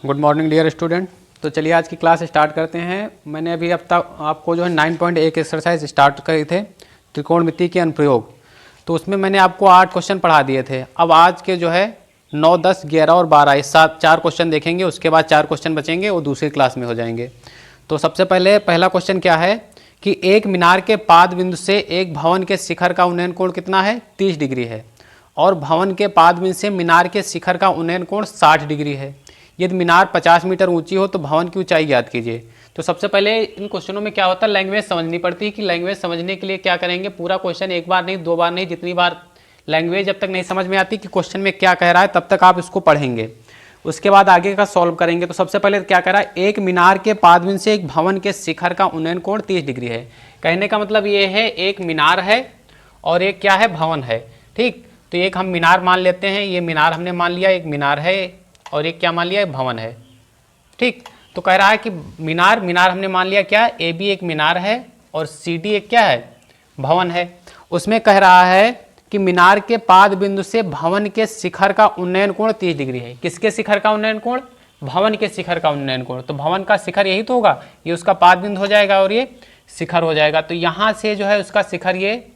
Good morning dear student. तो चलिए आज की क्लास स्टार्ट करते हैं। मैंने अभी अब तक आपको जो है 9.1 एक्सरसाइज स्टार्ट करी थे, त्रिकोणमिति के अनुप्रयोग। तो उसमें मैंने आपको 8 क्वेश्चन पढ़ा दिए थे। अब आज के जो है 9, 10, 11 और 12 इस 4 क्वेश्चन देखेंगे। उसके बाद 4 क्वेश्चन बचेंगे, वो दूसरी क्लास में हो जाएंगे। तो सबसे पहले पहला क्वेश्चन क्या है कि एक मीनार के पाद बिंदु से एक भवन के शिखर का उन्नयन कोण कितना है? 30 डिग्री है। और भवन के पाद बिंदु से मीनार के शिखर का उन्नयन कोण 60 डिग्री है। यदि मीनार 50 मीटर ऊंची हो तो भवन की ऊंचाई ज्ञात कीजिए। तो सबसे पहले इन क्वेश्चनों में क्या होता है, लैंग्वेज समझनी पड़ती है कि लैंग्वेज समझने के लिए क्या करेंगे, पूरा क्वेश्चन एक बार नहीं, 2 बार नहीं, जितनी बार लैंग्वेज जब तक नहीं समझ में आती कि क्वेश्चन में क्या कह रहा है तब तक आप इसको पढ़ेंगे। उसके बाद आगे का सॉल्व करेंगे। तो सबसे पहले क्या कह रहा है, एक मीनार के पाद बिंदु से एक भवन के शिखर का उन्नयन कोण 30 डिग्री है। कहने का मतलब ये है एक मीनार है और एक क्या है, भवन है। ठीक, तो एक हम मीनार मान लेते हैं, ये मीनार हमने मान लिया, एक मीनार है और एक क्या मान लिया, एक भवन है। ठीक, तो कह रहा है कि मीनार हमने मान लिया क्या, ए बी एक मीनार है और सी डी एक क्या है, भवन है। उसमें कह रहा है कि मीनार के पाद बिंदु से भवन के शिखर का उन्नयन कोण 30 डिग्री है। किसके शिखर का उन्नयन कोण? भवन के शिखर का उन्नयन कोण। तो भवन का शिखर यही तो होगा, ये उसका पाद बिंदु हो जाएगा और ये शिखर हो जाएगा। तो यहाँ से जो है उसका शिखर ये,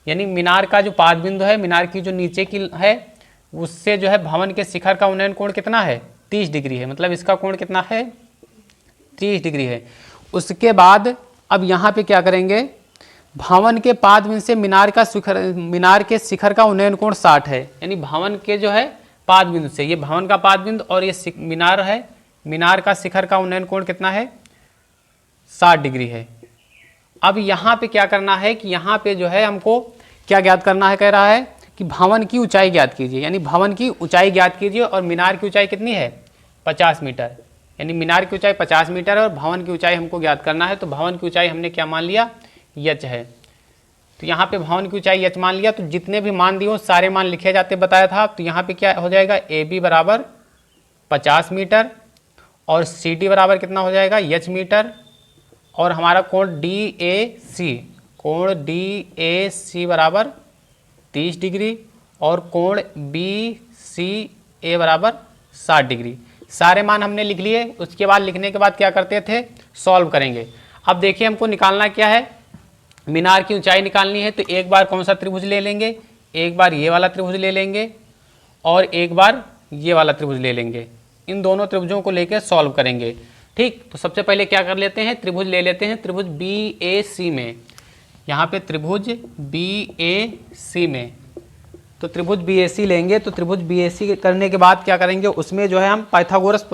यानी मीनार का जो पाद बिंदु है, मीनार की जो नीचे की है, उससे जो है भवन के शिखर का उन्नयन कोण कितना है, 30 डिग्री है। मतलब इसका कोण कितना है, 30 डिग्री है। उसके बाद अब यहाँ पे क्या करेंगे, भवन के पाद बिंदु से मीनार के शिखर का उन्नयन कोण 60 है। यानी भवन के जो है पाद बिंदु से, ये भवन का पाद बिंदु और ये मीनार है, मीनार का शिखर का उन्नयन कोण कितना है, 60 डिग्री है। अब यहाँ पे क्या करना है कि यहाँ पे जो है हमको क्या ज्ञात करना है, कह रहा है कि भवन की ऊंचाई ज्ञात कीजिए। यानी भवन की ऊंचाई ज्ञात कीजिए और मीनार की ऊंचाई कितनी है, 50 मीटर। यानी मीनार की ऊंचाई 50 मीटर है और भवन की ऊंचाई हमको ज्ञात करना है। तो भवन की ऊंचाई हमने क्या मान लिया, यच है। तो यहाँ पे भवन की ऊंचाई यच मान लिया। तो जितने भी मान दिए सारे मान लिखे जाते बताया था। तो यहाँ पे क्या हो जाएगा, ए बी बराबर 50 मीटर और सी डी बराबर कितना हो जाएगा, यच मीटर। और हमारा कोण डी ए सी बराबर 30 डिग्री और कोण बी सी ए बराबर 60 डिग्री। सारे मान हमने लिख लिए। उसके बाद लिखने के बाद क्या करते थे, सॉल्व करेंगे। अब देखिए हमको निकालना क्या है, मीनार की ऊंचाई निकालनी है। तो एक बार कौन सा त्रिभुज ले लेंगे, एक बार ये वाला त्रिभुज ले लेंगे और एक बार ये वाला त्रिभुज ले लेंगे। इन दोनों त्रिभुजों को लेकर सॉल्व करेंगे। ठीक, तो सबसे पहले क्या कर लेते हैं, त्रिभुज ले लेते हैं। त्रिभुज बी ए सी में, यहाँ पे त्रिभुज बी ए सी में, तो त्रिभुज बी ए सी लेंगे। तो त्रिभुज बी ए सी करने के बाद क्या करेंगे, उसमें जो है हम पाइथागोरस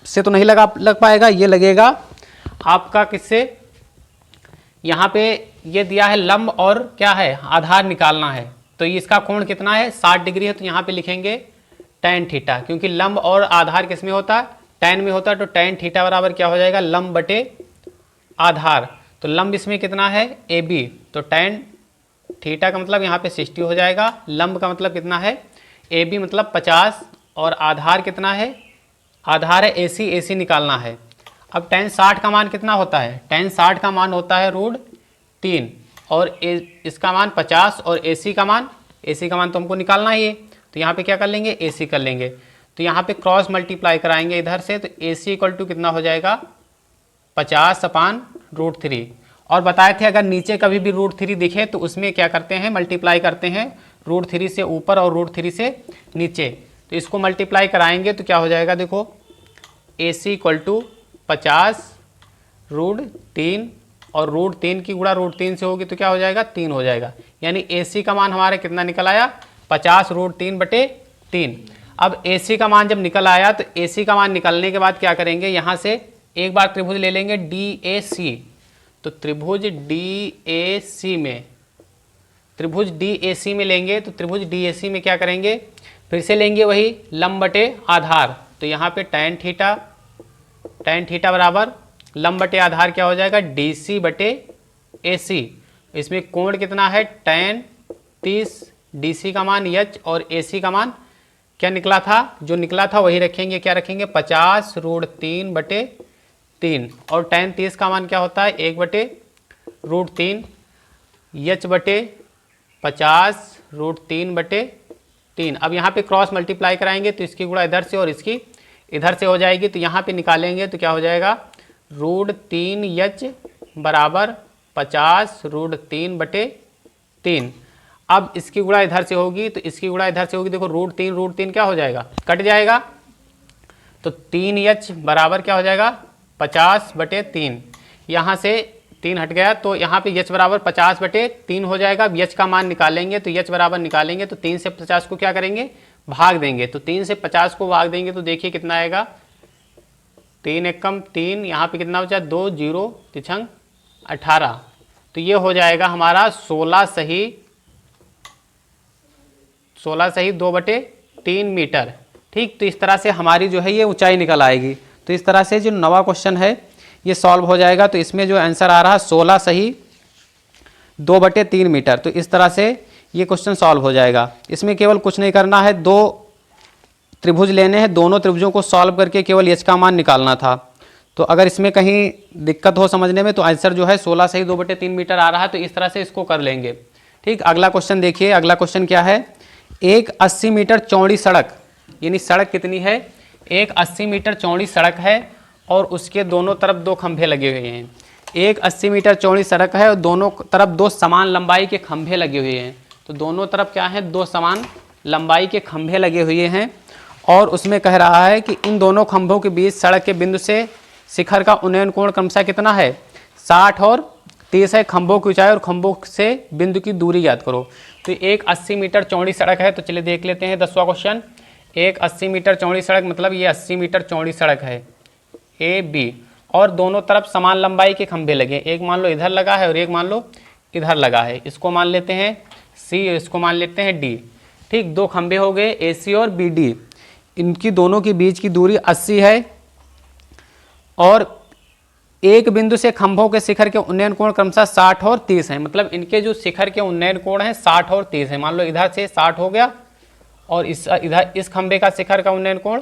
से तो नहीं लग पाएगा, ये लगेगा आपका किससे, यहाँ पे ये दिया है लंब और क्या है, आधार निकालना है। तो इसका कोण कितना है, 60 डिग्री है। तो यहाँ पे लिखेंगे tan थीटा, क्योंकि लंब और आधार किस में होता है, tan में होता है। तो tan थीटा बराबर क्या हो जाएगा, लंब बटे आधार। तो लंब इसमें कितना है, ए बी। तो tan थीटा का मतलब यहाँ पे 60 हो जाएगा। लंब का मतलब कितना है, ए बी मतलब 50 और आधार कितना है, आधार है ए सी निकालना है। अब tan 60 का मान कितना होता है, tan 60 का मान होता है √3 और इसका मान 50 और ए सी का मान तो हमको निकालना ही है। तो यहाँ पे क्या कर लेंगे, ए सी कर लेंगे। तो यहाँ पे क्रॉस मल्टीप्लाई कराएंगे इधर से। तो ए सी इक्वल टू कितना हो जाएगा, 50/√3। और बताए थे अगर नीचे कभी भी √3 दिखे तो उसमें क्या करते हैं, मल्टीप्लाई करते हैं √3 से ऊपर और √3 से नीचे। तो इसको मल्टीप्लाई कराएंगे तो क्या हो जाएगा, देखो ए सी इक्वल टू 50√3 और √3 की गुणा √3 से होगी तो क्या हो जाएगा, 3 हो जाएगा। यानी ए सी का मान हमारा कितना निकल आया, 50√3/3। अब ए सी का मान जब निकल आया तो ए सी का मान निकलने के बाद क्या करेंगे, यहाँ से एक बार त्रिभुज ले लेंगे डी ए सी। तो त्रिभुज डी ए सी में, त्रिभुज डी ए सी में लेंगे। तो त्रिभुज डी ए सी में क्या करेंगे, फिर से लेंगे वही लंब बटे आधार। तो यहाँ पे tan थीटा बराबर लंब बटे आधार क्या हो जाएगा, डी सी बटे ए सी। इसमें कोण कितना है, tan 30, डी सी का मान यच और ए सी का मान क्या निकला था, जो निकला था वही रखेंगे। क्या रखेंगे, 50√3/3 और tan 30 का मान क्या होता है, 1/√3 यच बटे 50√3/3। अब यहाँ पे क्रॉस मल्टीप्लाई कराएंगे तो इसकी गुणा इधर से और इसकी इधर से हो जाएगी, तो यहाँ पे निकालेंगे तो क्या हो जाएगा, √3h बराबर 50√3/3। अब इसकी गुणा इधर से होगी तो इसकी गुणा इधर से होगी, देखो √3 क्या हो जाएगा, कट जाएगा, तो 3h बराबर क्या हो जाएगा 50/3। यहाँ से 3 हट गया तो यहाँ पे h बराबर 50/3 हो जाएगा। अब h का मान निकालेंगे तो h बराबर निकालेंगे तो 3 से 50 को क्या करेंगे, भाग देंगे, तो 3 से 50 को भाग देंगे तो देखिए कितना आएगा, 3 एकम 3, यहाँ पे कितना बचा 2, 0 तिछंग 18, तो ये हो जाएगा हमारा 16 सही 2/3 मीटर। ठीक, तो इस तरह से हमारी जो है ये ऊंचाई निकल आएगी। तो इस तरह से जो नवा क्वेश्चन है ये सॉल्व हो जाएगा। तो इसमें जो आंसर आ रहा है 16 सही 2/3 मीटर। तो इस तरह से ये क्वेश्चन सॉल्व हो जाएगा। इसमें केवल कुछ नहीं करना है, 2 त्रिभुज लेने हैं, दोनों त्रिभुजों को सॉल्व करके केवल h का मान निकालना था। तो अगर इसमें कहीं दिक्कत हो समझने में तो आंसर जो है 16 सही 2/3 मीटर आ रहा है। तो इस तरह से इसको कर लेंगे। ठीक, अगला क्वेश्चन देखिए। अगला क्वेश्चन क्या है, एक 80 मीटर चौड़ी सड़क, यानी सड़क कितनी है, एक 80 मीटर चौड़ी सड़क है और उसके दोनों तरफ 2 खंभे लगे हुए हैं। एक 80 मीटर चौड़ी सड़क है और दोनों तरफ 2 समान लंबाई के खंभे लगे हुए हैं। तो दोनों तरफ क्या है, 2 समान लंबाई के खंभे लगे हुए हैं और उसमें कह रहा है कि इन दोनों खंभों के बीच सड़क के बिंदु से शिखर का उन्नयन कोण क्रमशः कितना है, 60 और 30 है। खंभों की ऊंचाई और खंभों से बिंदु की दूरी याद करो। तो एक 80 मीटर चौड़ी सड़क है, तो चलिए देख लेते हैं 10वां क्वेश्चन। एक 80 मीटर चौड़ी सड़क मतलब ये 80 मीटर चौड़ी सड़क है AB और दोनों तरफ समान लंबाई के खंभे लगे, एक मान लो इधर लगा है और एक मान लो इधर लगा है। इसको मान लेते हैं C और इसको मान लेते हैं D। ठीक, 2 खंभे हो गए AC और BD, इनकी दोनों के बीच की दूरी 80 है और एक बिंदु से खंभों के शिखर के उन्नयन कोण क्रमशः 60 और 30 है। मतलब इनके जो शिखर के उन्नयन कोण है 60 और 30 है। मान लो इधर से 60 हो गया और इधर इस खंभे का शिखर का उन्नयन कोण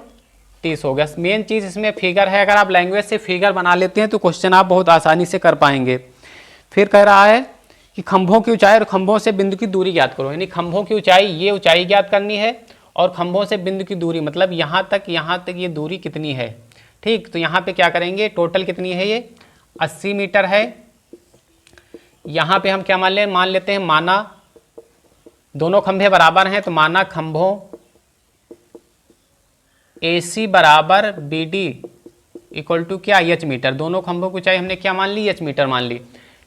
30 हो गया। मेन चीज़ इसमें फिगर है, अगर आप लैंग्वेज से फिगर बना लेते हैं तो क्वेश्चन आप बहुत आसानी से कर पाएंगे। फिर कह रहा है कि खंभों की ऊंचाई और खंभों से बिंदु की दूरी ज्ञात करो, यानी खंभों की ऊंचाई, ये ऊंचाई ज्ञात करनी है और खंभों से बिंदु की दूरी मतलब यहाँ तक ये दूरी कितनी है। ठीक, तो यहाँ पे क्या करेंगे, टोटल कितनी है, ये 80 मीटर है। यहाँ पे हम क्या मान लेते हैं, माना दोनों खंभे बराबर हैं तो माना खंभों AC बराबर BD इक्वल टू क्या, h मीटर। दोनों खंभों की ऊंचाई हमने क्या मान ली, h मीटर मान ली।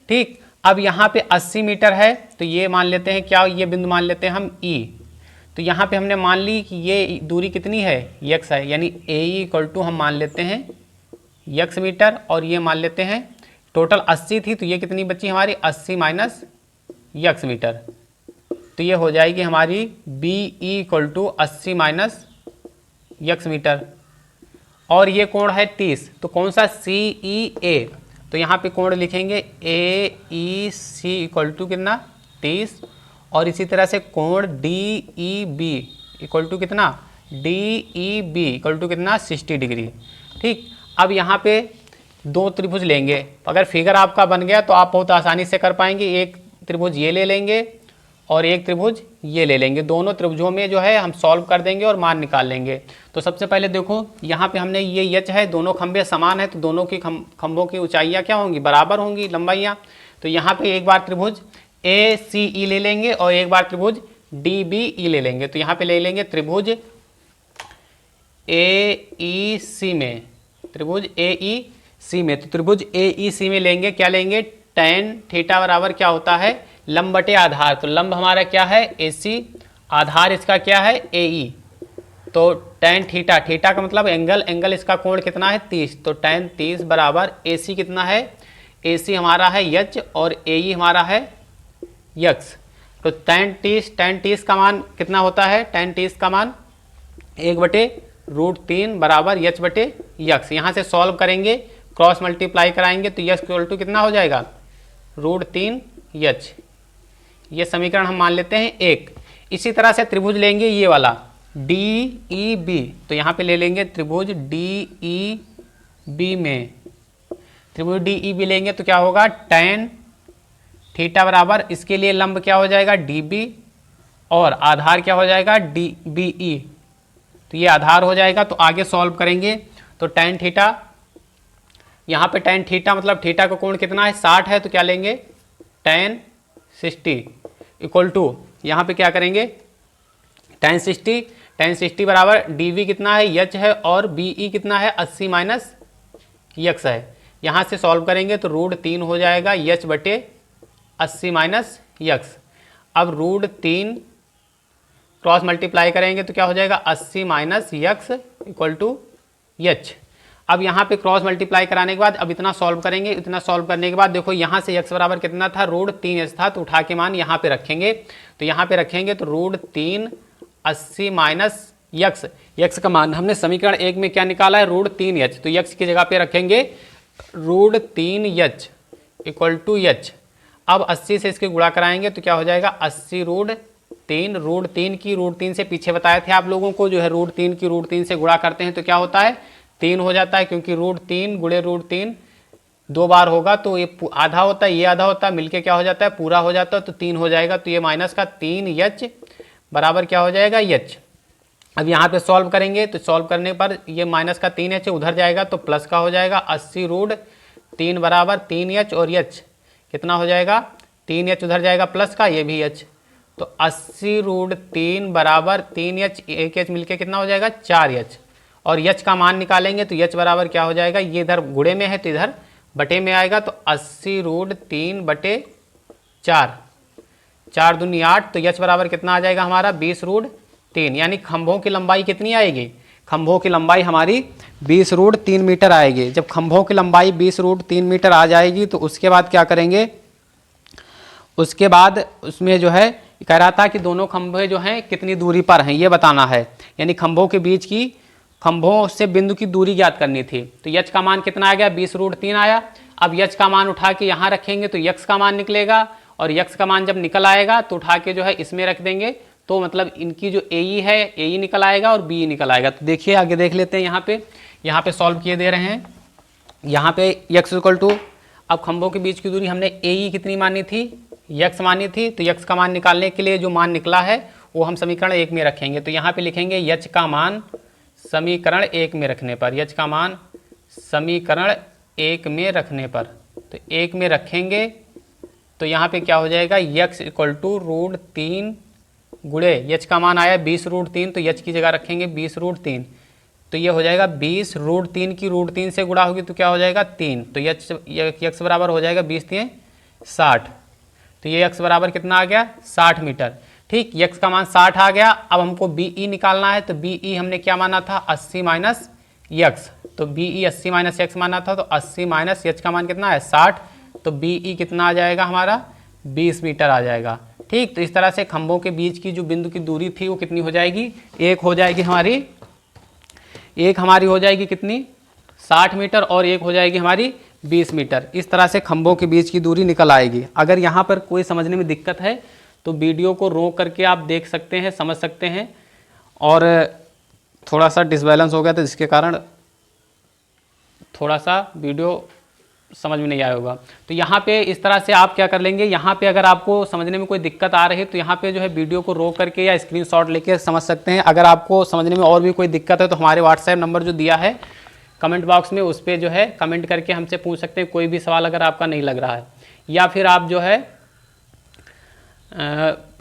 ठीक, अब यहाँ पे 80 मीटर है तो ये मान लेते हैं क्या, ये बिंदु मान लेते हैं हम E। तो यहाँ पे हमने मान ली कि ये दूरी कितनी है, x है, यानी AE इक्वल टू हम मान लेते हैं x मीटर और ये मान लेते हैं टोटल 80 थी तो ये कितनी बची हमारी, 80 माइनस x मीटर। तो ये हो जाएगी हमारी BE equal to 80 minus x metre और ये कोण है 30, तो कौन सा, CEA। तो यहाँ पे कोण लिखेंगे AEC इक्वल टू कितना, 30 और इसी तरह से कोण DEB इक्वल टू कितना, DEB इक्वल टू कितना, 60 डिग्री। ठीक, अब यहाँ पे 2 त्रिभुज लेंगे, अगर फिगर आपका बन गया तो आप बहुत आसानी से कर पाएंगे। एक त्रिभुज ये ले लेंगे और एक त्रिभुज ये ले लेंगे, दोनों त्रिभुजों में जो है हम सॉल्व कर देंगे और मान निकाल लेंगे। तो सबसे पहले देखो यहाँ पे हमने ये h है, दोनों खंभे समान है तो दोनों की खंभों की ऊंचाइयाँ क्या होंगी, बराबर होंगी लंबाइयाँ। तो यहाँ पे एक बार त्रिभुज ACE ले लेंगे और एक बार त्रिभुज DBE ले लेंगे। तो यहाँ पे ले लेंगे त्रिभुज AEC में, त्रिभुज AEC में, तो त्रिभुज AEC में लेंगे, क्या लेंगे, tan थीटा बराबर क्या होता है, लंब बटे आधार। तो लंब हमारा क्या है AC, आधार इसका क्या है AE। तो tan थीटा, थीटा का मतलब एंगल, एंगल इसका कोण कितना है 30, तो tan 30 बराबर AC कितना है, AC हमारा है h और AE हमारा है x। तो tan 30 का मान कितना होता है, tan 30 का मान 1/√3 बराबर h बटे x। यहाँ से सॉल्व करेंगे, क्रॉस मल्टीप्लाई कराएंगे तो x इक्वल टू कितना हो जाएगा, √3h। ये समीकरण हम मान लेते हैं 1। इसी तरह से त्रिभुज लेंगे ये वाला DEB, तो यहाँ पे ले लेंगे त्रिभुज DEB में, त्रिभुज DEB लेंगे तो क्या होगा, tan थीटा बराबर इसके लिए लंब क्या हो जाएगा DB और आधार क्या हो जाएगा DBE। तो ये आधार हो जाएगा। तो आगे सॉल्व करेंगे तो tan थीटा, यहाँ पे tan थीटा मतलब थीटा का कोण कितना है 60 है, तो क्या लेंगे tan 60 इक्वल टू यहाँ पे क्या करेंगे tan 60 बराबर dv कितना है h है और be कितना है 80 माइनस x है। यहाँ से सॉल्व करेंगे तो √3 हो जाएगा h बटे 80 माइनस x। अब √3 क्रॉस मल्टीप्लाई करेंगे तो क्या हो जाएगा 80 minus x equal to h। अब यहाँ पे क्रॉस मल्टीप्लाई कराने के बाद अब इतना सॉल्व करेंगे। इतना सॉल्व करने के बाद देखो यहाँ से x बराबर कितना था √3h था, तो उठा के मान यहाँ पे रखेंगे। तो यहाँ पे रखेंगे तो √3 80 माइनस x का मान हमने समीकरण 1 में क्या निकाला है √3h, तो x की जगह पे रखेंगे √3h इक्वल टू h। अब 80 से इसके गुणा कराएंगे तो क्या हो जाएगा 80 √3 की √3 से पीछे बताए थे आप लोगों को, जो है √3 की √3 से गुणा करते हैं तो क्या होता है 3 हो जाता है, क्योंकि √3 गुणे √3 2 बार होगा तो ये आधा होता है, ये आधा होता है, मिलके क्या हो जाता है पूरा हो जाता है, तो 3 हो जाएगा। तो ये माइनस का 3h बराबर क्या हो जाएगा h। अब यहाँ पे सॉल्व करेंगे तो सॉल्व करने पर ये माइनस का 3h उधर जाएगा तो प्लस का हो जाएगा 80 √3 बराबर 3h और h कितना हो जाएगा 3h उधर जाएगा प्लस का, ये भी h, तो 80 √3 बराबर 3h, एक h मिलके कितना हो जाएगा 4h। और h का मान निकालेंगे तो h बराबर क्या हो जाएगा, ये इधर गुणे में है तो इधर बटे में आएगा, तो 80 √3 बटे 4, 4 दूनी 8, तो h बराबर कितना आ जाएगा हमारा 20 √3। यानी खंभों की लंबाई कितनी आएगी, खंभों की लंबाई हमारी 20 √3 मीटर आएगी। जब खंभों की लंबाई 20 √3 मीटर आ जाएगी तो उसके बाद क्या करेंगे, उसके बाद उसमें जो है कह रहा था कि दोनों खंभे जो हैं कितनी दूरी पर हैं ये बताना है, यानी खंभों के बीच की, खंभों से बिंदु की दूरी ज्ञात करनी थी। तो h का मान कितना आ गया 20 √3 आया। अब h का मान उठा के यहाँ रखेंगे तो x का मान निकलेगा, और x का मान जब निकल आएगा तो उठा के जो है इसमें रख देंगे, तो मतलब इनकी जो AE है AE निकल आएगा और BE निकल आएगा। तो देखिए आगे देख लेते हैं, यहाँ पे सॉल्व किए दे रहे हैं। यहाँ पे x इक्वल टू, अब खंभों के बीच की दूरी हमने AE कितनी मानी थी x मानी थी, तो x का मान निकालने के लिए जो मान निकला है वो हम समीकरण 1 में रखेंगे। तो यहाँ पे लिखेंगे h का मान समीकरण 1 में रखने पर, h का मान समीकरण 1 में रखने पर, तो 1 में रखेंगे तो यहाँ पे क्या हो जाएगा x इक्वल टू √3 गुणे h का मान आया 20 √3, तो h की जगह रखेंगे 20 √3, तो ये हो जाएगा 20 √3 की √3 से गुणा होगी तो क्या हो जाएगा 3, तो x बराबर हो जाएगा 20 3 60, तो ये x बराबर कितना आ गया 60 मीटर। ठीक, x का मान 60 आ गया। अब हमको BE निकालना है, तो BE हमने क्या माना था 80 माइनस x, तो BE 80 माइनस x माना था, तो 80 माइनस h का मान कितना है 60, तो BE कितना आ जाएगा हमारा 20 मीटर आ जाएगा। ठीक, तो इस तरह से खंभों के बीच की जो बिंदु की दूरी थी वो कितनी हो जाएगी, एक हो जाएगी हमारी, एक हमारी हो जाएगी कितनी 60 मीटर और एक हो जाएगी हमारी 20 मीटर। इस तरह से खंभों के बीच की दूरी निकल आएगी। अगर यहाँ पर कोई समझने में दिक्कत है तो वीडियो को रोक करके आप देख सकते हैं, समझ सकते हैं। और थोड़ा सा डिसबैलेंस हो गया था जिसके कारण थोड़ा सा वीडियो समझ में नहीं आया होगा। तो यहाँ पे इस तरह से आप क्या कर लेंगे, यहाँ पे अगर आपको समझने में कोई दिक्कत आ रही है तो यहाँ पे जो है वीडियो को रोक करके या स्क्रीनशॉट लेके समझ सकते हैं। अगर आपको समझने में और भी कोई दिक्कत है तो हमारे व्हाट्सएप नंबर जो दिया है कमेंट बॉक्स में, उस पर जो है कमेंट करके हमसे पूछ सकते हैं कोई भी सवाल अगर आपका नहीं लग रहा है, या फिर आप जो है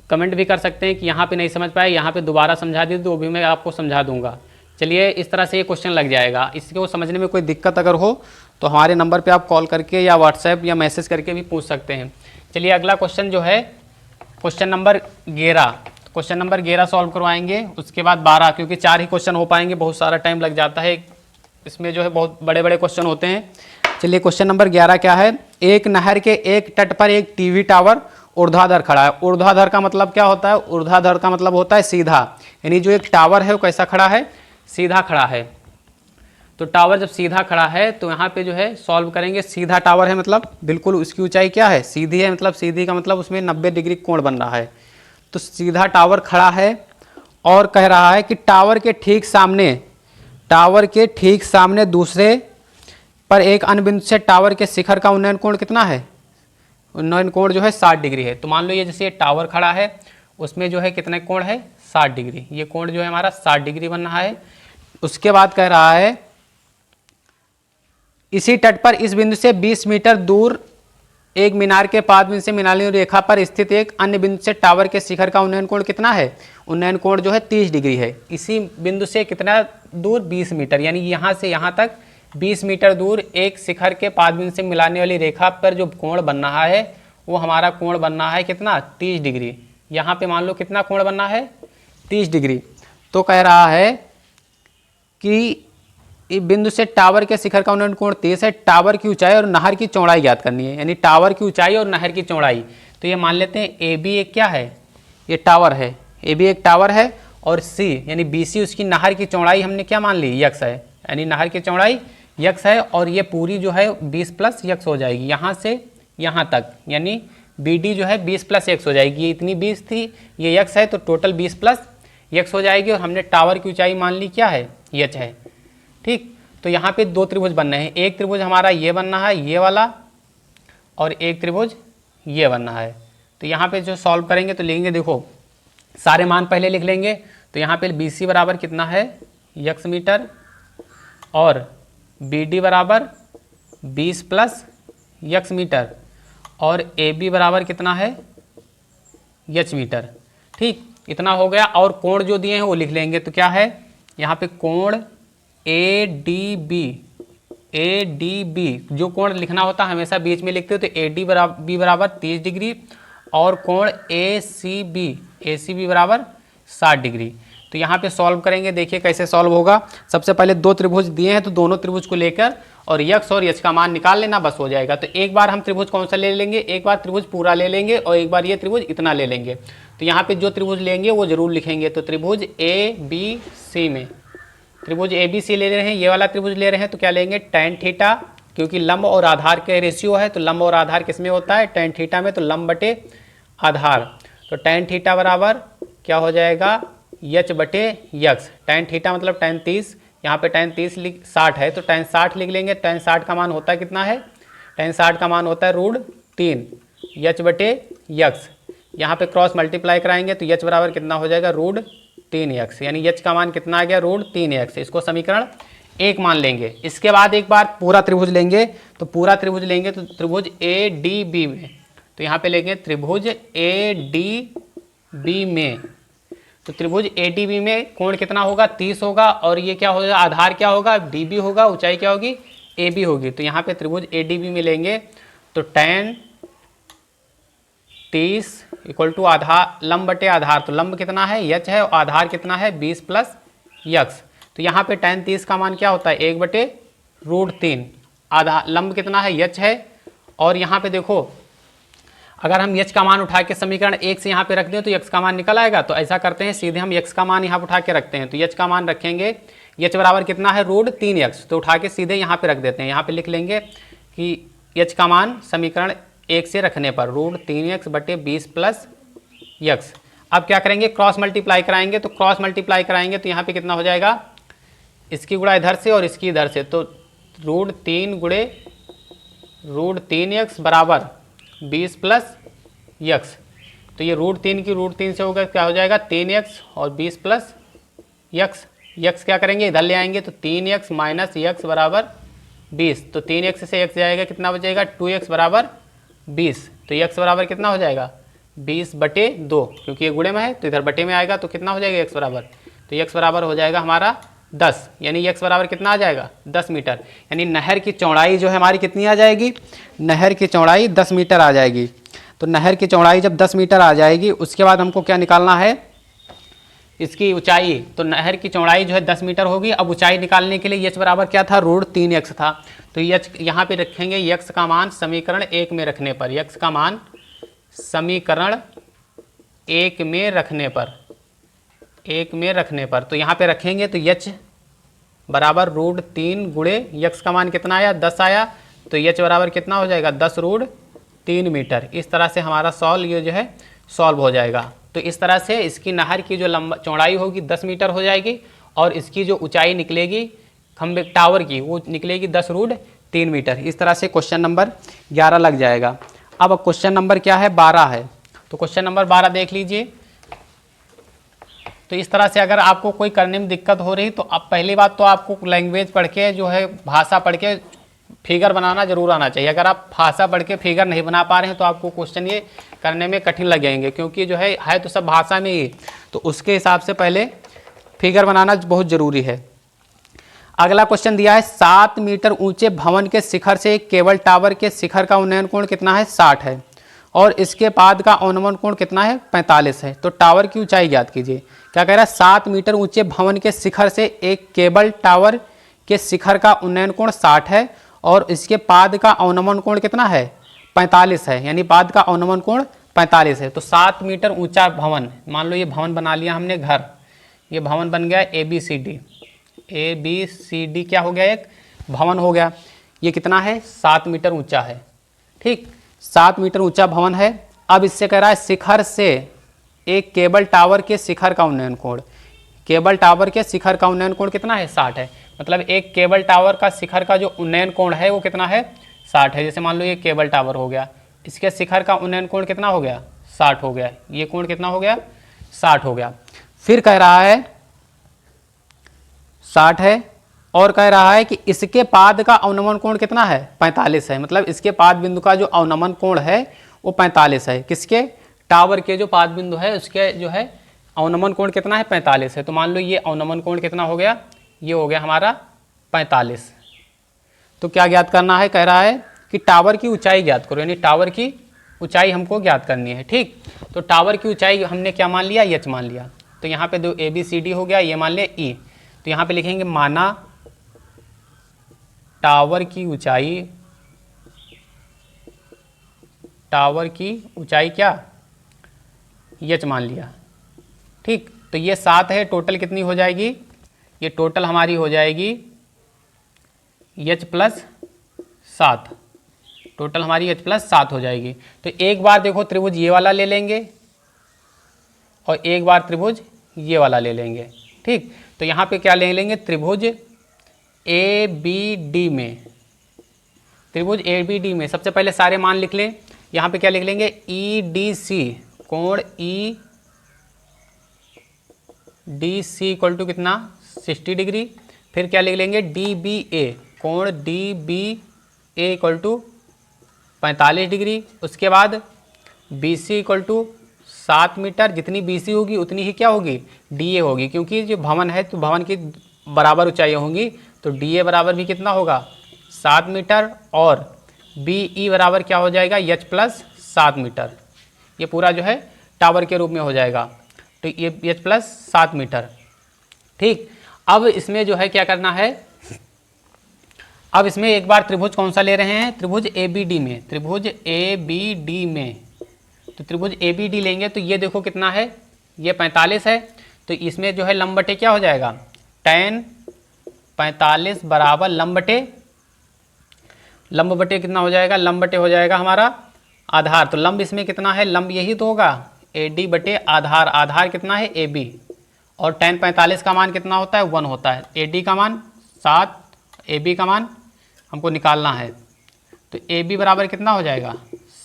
कमेंट भी कर सकते हैं कि यहाँ पे नहीं समझ पाए, यहाँ पे दोबारा समझा दीजिए तो वो भी मैं आपको समझा दूंगा। चलिए, इस तरह से ये क्वेश्चन लग जाएगा। इसको समझने में कोई दिक्कत अगर हो तो हमारे नंबर पे आप कॉल करके या व्हाट्सएप या मैसेज करके भी पूछ सकते हैं। चलिए, अगला क्वेश्चन जो है question number 11, question number 11 solve करवाएंगे, उसके बाद 12, क्योंकि 4 ही क्वेश्चन हो पाएंगे, बहुत सारा टाइम लग जाता है इसमें, जो है बहुत बड़े बड़े क्वेश्चन होते हैं। चलिए, क्वेश्चन नंबर 11 क्या है, एक नहर के एक तट पर एक टीवी टावर ऊर्ध्वाधर खड़ा है। ऊर्ध्वाधर का मतलब क्या होता है, ऊर्ध्वाधर का मतलब होता है सीधा, यानी जो एक टावर है वो कैसा खड़ा है, सीधा खड़ा है। तो टावर जब सीधा खड़ा है तो यहाँ पे जो है सॉल्व करेंगे, सीधा टावर है मतलब बिल्कुल उसकी ऊंचाई क्या है, सीधी है, मतलब सीधी का मतलब उसमें 90 डिग्री कोण बन रहा है। तो सीधा टावर खड़ा है और कह रहा है कि टावर के ठीक सामने दूसरे पर एक अन्य बिंदु से टावर के शिखर का उन्नयन कोण कितना है, उन्नयन कोण जो है 60 डिग्री है। तो मान लो ये जैसे टावर खड़ा है उसमें जो है कितने कोण है 60 डिग्री। ये कोण जो है हमारा 60 डिग्री बन रहा है। उसके बाद कह रहा है इसी तट पर इस बिंदु से 20 मीटर दूर एक मीनार के पाद बिंदु से मीनार रेखा पर स्थित एक अन्य बिंदु से टावर के शिखर का उन्नयन कोण कितना है? उन्नयन कोण जो है 30 डिग्री है। इसी बिंदु से कितना दूर? 20 मीटर, यानी यहाँ से यहाँ तक 20 मीटर दूर एक शिखर के पाद बिंदु से मिलाने वाली रेखा पर जो कोण बन रहा है वो हमारा कोण बन रहा है कितना? 30 डिग्री। यहाँ पे मान लो कितना कोण बनना है? 30 डिग्री। तो कह रहा है कि इस बिंदु से टावर के शिखर का उन्नयन कोण 30 है। टावर की ऊंचाई और नहर की चौड़ाई ज्ञात करनी है, यानी टावर की ऊंचाई और नहर की चौड़ाई। तो ये मान लेते हैं ए बी एक क्या है? ये टावर है, ए बी एक टावर है और सी यानी बी सी उसकी नहर की चौड़ाई हमने क्या मान ली? यक्स है, यानी नहर की चौड़ाई यक्स है। और ये पूरी जो है 20 प्लस यक्स हो जाएगी यहाँ से यहाँ तक, यानी बी डी जो है 20 प्लस यक्स हो जाएगी। ये इतनी 20 थी, ये यक्स है, तो टोटल 20 प्लस यक्स हो जाएगी। और हमने टावर की ऊंचाई मान ली क्या है? एच है। ठीक, तो यहाँ पे दो त्रिभुज बनने हैं। एक त्रिभुज हमारा ये बनना है, ये वाला, और एक त्रिभुज ये बनना है। तो यहाँ पे जो सॉल्व करेंगे तो लिखेंगे, देखो सारे मान पहले लिख लेंगे। तो यहाँ पे बी सी बराबर कितना है? यक्स मीटर, और बी डी बराबर 20 प्लस यक्स मीटर, और ए बी बराबर कितना है? यच मीटर। ठीक, इतना हो गया। और कोण जो दिए हैं वो लिख लेंगे। तो क्या है यहाँ पे? कोण ए डी बी, जो कोण लिखना होता है हमेशा बीच में लिखते हो। तो ए डी बी बराबर 30 डिग्री, और कोण ए सी बी बराबर 60 डिग्री। तो यहाँ पे सॉल्व करेंगे, देखिए कैसे सॉल्व होगा। सबसे पहले दो त्रिभुज दिए हैं, तो दोनों त्रिभुज को लेकर और यक्स और यच का मान निकाल लेना, बस हो जाएगा। तो एक बार हम त्रिभुज कौन सा ले लेंगे? एक बार त्रिभुज पूरा ले लेंगे और एक बार ये त्रिभुज इतना ले लेंगे। तो यहाँ पे जो त्रिभुज लेंगे वो जरूर लिखेंगे। तो त्रिभुज ए बी सी में, त्रिभुज ए बी सी ले रहे हैं, ये वाला त्रिभुज ले रहे हैं, तो क्या लेंगे? tan थीटा, क्योंकि लंब और आधार के रेशियो है, तो लंब और आधार किस में होता है? tan थीटा में। तो लंब बटे आधार, तो tan थीटा बराबर क्या हो जाएगा? यच बटे यक्स। tan थीटा मतलब tan 30, यहाँ पे tan 30 60 है, तो tan 60 लिख लेंगे। tan 60 का मान होता है कितना है? tan 60 का मान होता है √3 यच बटे यक्स। यहाँ पे क्रॉस मल्टीप्लाई कराएंगे तो यच बराबर कितना हो जाएगा? √3 यक्स, यानी यच का मान कितना आ गया? √3 यक्स। इसको समीकरण 1 मान लेंगे। इसके बाद एक बार पूरा त्रिभुज लेंगे, तो पूरा त्रिभुज लेंगे तो त्रिभुज ए डी बी में, तो यहाँ पे लेंगे त्रिभुज ए डी बी में। तो त्रिभुज ए डी बी में कोण कितना होगा? 30 होगा, और ये क्या होगा? आधार क्या होगा? डी बी होगा, ऊंचाई क्या होगी? ए बी होगी। तो यहाँ पे त्रिभुज ए डी बी में लेंगे तो tan 30 इक्वल टू आधार लंब बटे आधार, तो लंब कितना है? यच है, और आधार कितना है? 20 प्लस यक्स। तो यहाँ पे tan 30 का मान क्या होता है? 1 बटे √3। आधार लंब कितना है? यच है, और यहाँ पे देखो अगर हम यच का मान उठा के समीकरण 1 से यहाँ पे रख दें तो यक्स का मान निकल आएगा। तो ऐसा करते हैं, सीधे हम यक्स का मान यहाँ उठा के रखते हैं। तो यच का मान रखेंगे, यच बराबर कितना है? √3 यक्स। तो उठा के सीधे यहाँ पे रख देते हैं। यहाँ पे लिख लेंगे कि यच का मान समीकरण 1 से रखने पर √3 यक्स बटे 20 प्लस यक्स। अब क्या करेंगे? क्रॉस मल्टीप्लाई कराएंगे। तो क्रॉस मल्टीप्लाई कराएंगे तो यहाँ पे कितना हो जाएगा? इसकी गुणा इधर से और इसकी इधर से, तो √3 गुणे √3 यक्स बराबर 20 प्लस यक्स। तो ये √3 की √3 से होगा, क्या हो जाएगा? 3 यक्स और 20 प्लस यक्स। यक्स क्या करेंगे? इधर ले आएंगे, तो 3 यक्स माइनस यक्स बराबर 20। तो 3 यक्स से यक्स जाएगा, कितना बचेगा? 2 यक्स बराबर 20। तो यक्स बराबर कितना हो जाएगा? 20 बटे 2, क्योंकि ये गुणे में है तो इधर बटे में आएगा, तो कितना हो जाएगा यक्स बराबर? तो यक्स बराबर हो जाएगा हमारा 10, यानी यक्स बराबर कितना आ जाएगा? 10 मीटर। यानी नहर की चौड़ाई जो है हमारी कितनी आ जाएगी? नहर की चौड़ाई 10 मीटर आ जाएगी। तो नहर की चौड़ाई जब 10 मीटर आ जाएगी, उसके बाद हमको क्या निकालना है? इसकी ऊंचाई। तो नहर की चौड़ाई जो है 10 मीटर होगी। अब ऊंचाई निकालने के लिए यच बराबर क्या था? √3 यक्स था। तो यच यहाँ पे रखेंगे यक्स का मान समीकरण 1 में रखने पर, यक्स का मान समीकरण 1 में रखने पर, 1 में रखने पर, तो यहाँ पे रखेंगे तो यच बराबर √3 गुणे यक्स का मान कितना आया? 10 आया। तो यच बराबर कितना हो जाएगा? 10√3 मीटर। इस तरह से हमारा ये जो है सॉल्व हो जाएगा। तो इस तरह से इसकी नहर की जो चौड़ाई होगी 10 मीटर हो जाएगी, और इसकी जो ऊंचाई निकलेगी खंबे टावर की वो निकलेगी 10√3 मीटर। इस तरह से क्वेश्चन नंबर 11 लग जाएगा। अब क्वेश्चन नंबर क्या है? 12 है। तो क्वेश्चन नंबर 12 देख लीजिए। तो इस तरह से अगर आपको कोई करने में दिक्कत हो रही तो आप पहली बात तो आपको लैंग्वेज पढ़ के जो है भाषा पढ़ के फिगर बनाना जरूर आना चाहिए। अगर आप भाषा पढ़ के फिगर नहीं बना पा रहे हैं तो आपको क्वेश्चन ये करने में कठिन लगेंगे, क्योंकि जो है तो सब भाषा में ही, तो उसके हिसाब से पहले फिगर बनाना बहुत ज़रूरी है। अगला क्वेश्चन दिया है 7 मीटर ऊंचे भवन के शिखर से एक केबल टावर के शिखर का उन्नयन कोण कितना है, 60 है, और इसके पाद का अवनमन कोण कितना है, 45 है। तो टावर की ऊंचाई ज्ञात कीजिए। क्या कह रहा है, 7 मीटर ऊंचे भवन के शिखर से एक केबल टावर के शिखर का उन्नयन कोण 60 है और इसके पाद का अवनमन कोण कितना है, 45 है, यानी पाद का अवनमन कोण 45 है। तो 7 मीटर ऊंचा भवन, मान लो ये भवन बना लिया हमने घर, ये भवन बन गया ABCD क्या हो गया, एक भवन हो गया। ये कितना है, 7 मीटर ऊंचा है। ठीक, 7 मीटर ऊंचा भवन है। अब इससे कह रहा है शिखर से एक केबल टावर के शिखर का उन्नयन कोण, केबल टावर के शिखर का उन्नयन कोण कितना है, 60 है। मतलब एक केबल टावर का शिखर का जो उन्नयन कोण है वो कितना है, 60 है। जैसे मान लो ये केबल टावर हो गया, इसके शिखर का उन्नयन कोण कितना हो गया, 60 हो गया। ये कोण कितना हो गया, 60 हो गया। फिर कह रहा है 60 है और कह रहा है कि इसके पाद का अवनमन कोण कितना है, 45 है। मतलब इसके पाद बिंदु का जो अवनमन कोण है वो 45 है। किसके, टावर के जो पाद बिंदु है उसके जो है अवनमन कोण कितना है, 45 है। तो मान लो ये अवनमन कोण कितना हो गया, ये हो गया हमारा 45। तो क्या ज्ञात करना है, कह रहा है कि टावर की ऊंचाई ज्ञात करो, यानी टावर की ऊंचाई हमको ज्ञात करनी है। ठीक, तो टावर की ऊंचाई हमने क्या मान लिया, एच मान लिया। तो यहाँ पे दो ABCD हो गया, ये मान लिया E। तो यहाँ पे लिखेंगे माना टावर की ऊंचाई, टावर की ऊंचाई क्या, एच मान लिया। ठीक, तो ये 7 है, टोटल कितनी हो जाएगी, ये टोटल हमारी हो जाएगी H प्लस 7, टोटल हमारी H प्लस 7 हो जाएगी। तो एक बार देखो त्रिभुज ये वाला ले लेंगे और एक बार त्रिभुज ये वाला ले लेंगे। ठीक, तो यहाँ पे क्या ले लेंगे, त्रिभुज ABD में, त्रिभुज ABD में सबसे पहले सारे मान लिख लें। यहाँ पे क्या लिख लेंगे, EDC कोण EDC इक्वल टू कितना, 60 डिग्री। फिर क्या लिख लेंगे, DBA कोण DBA इक्वल टू 45 डिग्री। उसके बाद BC इक्वल टू 7 मीटर, जितनी BC होगी उतनी ही क्या होगी, DA होगी, क्योंकि जो भवन है तो भवन की बराबर ऊंचाई होंगी। तो DA बराबर भी कितना होगा, 7 मीटर, और BE बराबर क्या हो जाएगा, H प्लस 7 मीटर। ये पूरा जो है टावर के रूप में हो जाएगा। तो ये H प्लस 7 मीटर। ठीक, अब इसमें जो है क्या करना है, अब इसमें एक बार त्रिभुज कौन सा ले रहे हैं, त्रिभुज ABD में, त्रिभुज ABD में। तो त्रिभुज ABD लेंगे तो ये देखो कितना है, ये 45 है। तो इसमें जो है लंब बटे क्या हो जाएगा, tan 45 बराबर लंब बटे कितना हो जाएगा, लंब बटे हो जाएगा हमारा आधार। तो लंब इसमें कितना है, लंब यही तो होगा AD बटे आधार, आधार कितना है AB, और tan 45 का मान कितना होता है, 1 होता है। AD का मान 7, AB का मान हमको निकालना है। तो AB बराबर कितना हो जाएगा,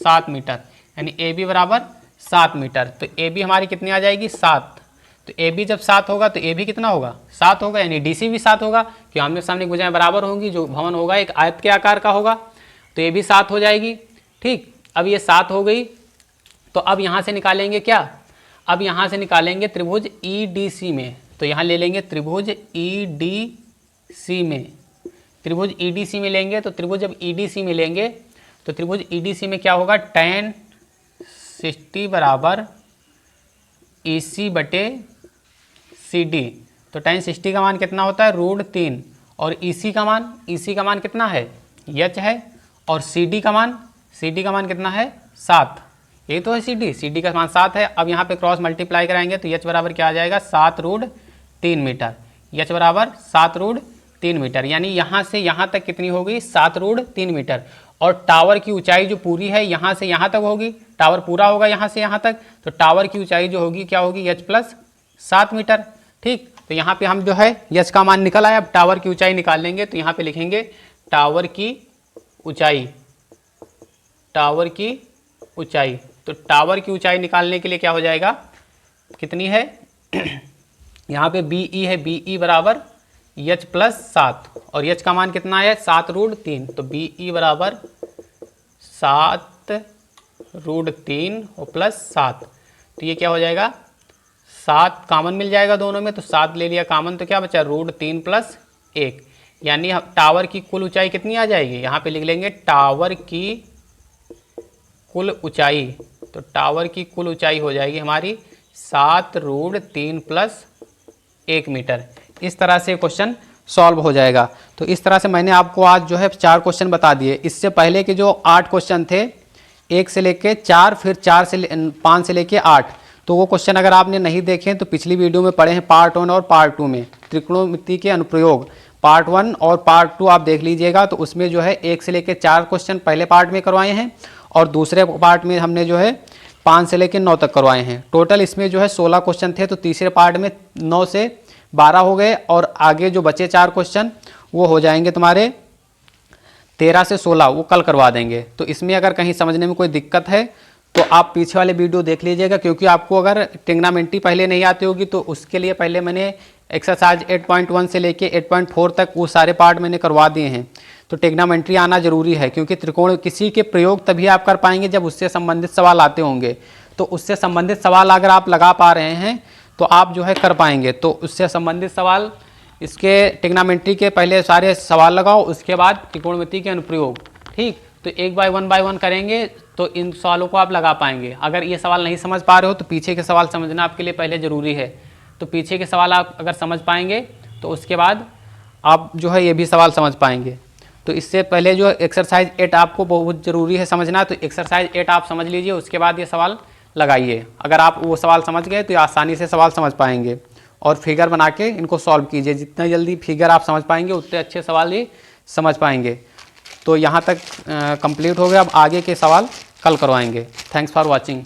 7 मीटर, यानी AB बराबर 7 मीटर। तो AB हमारी कितनी आ जाएगी, 7। तो AB जब 7 होगा तो AB कितना होगा, 7 होगा, यानी DC भी 7 होगा, क्योंकि आमने सामने भुजाएं बराबर होंगी। जो भवन होगा एक आयत के आकार का होगा, तो ये भी 7 हो जाएगी। ठीक, अब ये 7 हो गई। तो अब यहाँ से निकालेंगे क्या, अब यहाँ से निकालेंगे त्रिभुज EDC में। तो यहाँ ले लेंगे त्रिभुज EDC में, त्रिभुज EDC में लेंगे। तो त्रिभुज जब EDC में लेंगे तो त्रिभुज EDC में क्या होगा, tan 60 बराबर EC बटे CD। तो tan 60 का मान कितना होता है, √3, और EC का मान कितना है, H है, और CD का मान कितना है, 7। ये तो है CD का मान 7 है। अब यहाँ पे क्रॉस मल्टीप्लाई कराएंगे तो H बराबर क्या आ जाएगा, 7√3 मीटर। H बराबर 7√3 मीटर, यानी यहाँ से यहाँ तक कितनी होगी, 7√3 मीटर। और टावर की ऊंचाई जो पूरी है यहाँ से यहाँ तक होगी, टावर पूरा होगा यहाँ से यहाँ तक, तो टावर की ऊंचाई जो होगी क्या होगी, H प्लस 7 मीटर। ठीक, तो यहाँ पे हम जो है H का मान निकल आया। अब टावर की ऊंचाई निकाल लेंगे। तो यहाँ पे लिखेंगे टावर की ऊंचाई, टावर की ऊंचाई। तो टावर की ऊंचाई निकालने के लिए क्या हो जाएगा, कितनी है यहाँ पे बी ई है, बी ई बराबर एच प्लस 7 और एच का मान कितना है 7√3, तो बी ई बराबर 7√3 और प्लस 7, तो ये क्या हो जाएगा 7 कॉमन मिल जाएगा दोनों में, तो 7 ले लिया कॉमन, तो क्या बचा √3 प्लस 1, यानी टावर की कुल ऊंचाई कितनी आ जाएगी, यहाँ पे लिख लेंगे टावर की कुल ऊंचाई, तो टावर की कुल ऊंचाई हो जाएगी हमारी 7√3 प्लस 1 मीटर। इस तरह से क्वेश्चन सॉल्व हो जाएगा। तो इस तरह से मैंने आपको आज जो है 4 क्वेश्चन बता दिए। इससे पहले के जो 8 क्वेश्चन थे 1 से लेके 4, फिर 4 से 5 से लेके 8, तो वो क्वेश्चन अगर आपने नहीं देखे तो पिछली वीडियो में पढ़े हैं पार्ट 1 और पार्ट 2 में, त्रिकोणमिति के अनुप्रयोग पार्ट 1 और पार्ट 2 आप देख लीजिएगा। तो उसमें जो है 1 से लेके 4 क्वेश्चन पहले पार्ट में करवाए हैं और दूसरे पार्ट में हमने जो है 5 से लेकर 9 तक करवाए हैं। टोटल इसमें जो है 16 क्वेश्चन थे, तो तीसरे पार्ट में 9 से 12 हो गए और आगे जो बचे 4 क्वेश्चन वो हो जाएंगे तुम्हारे 13 से 16, वो कल करवा देंगे। तो इसमें अगर कहीं समझने में कोई दिक्कत है तो आप पीछे वाले वीडियो देख लीजिएगा, क्योंकि आपको अगर ट्रिग्नोमेट्री पहले नहीं आती होगी तो उसके लिए पहले मैंने एक्सरसाइज 8.1 से लेके 8.4 तक वो सारे पार्ट मैंने करवा दिए हैं। तो ट्रिग्नोमेट्री आना जरूरी है, क्योंकि त्रिकोण किसी के प्रयोग तभी आप कर पाएंगे जब उससे संबंधित सवाल आते होंगे। तो उससे संबंधित सवाल अगर आप लगा पा रहे हैं तो आप जो है कर पाएंगे। तो उससे संबंधित सवाल इसके ट्रिग्नोमेट्री के पहले सारे सवाल लगाओ, उसके बाद त्रिकोणमिति के अनुप्रयोग, ठीक। तो एक बाय वन करेंगे तो इन सवालों को आप लगा पाएंगे। अगर ये सवाल नहीं समझ पा रहे हो तो पीछे के सवाल समझना आपके लिए पहले ज़रूरी है। तो पीछे के सवाल आप अगर समझ पाएंगे तो उसके बाद आप जो है ये भी सवाल समझ पाएंगे। तो इससे पहले जो एक्सरसाइज 8 आपको बहुत ज़रूरी है समझना, तो एक्सरसाइज 8 आप समझ लीजिए, उसके बाद ये सवाल लगाइए। अगर आप वो सवाल समझ गए तो आसानी से सवाल समझ पाएंगे। और फिगर बना के इनको सॉल्व कीजिए, जितना जल्दी फिगर आप समझ पाएंगे उतने अच्छे सवाल ये समझ पाएंगे। तो यहाँ तक कंप्लीट हो गया, अब आगे के सवाल कल करवाएंगे। Thanks for watching.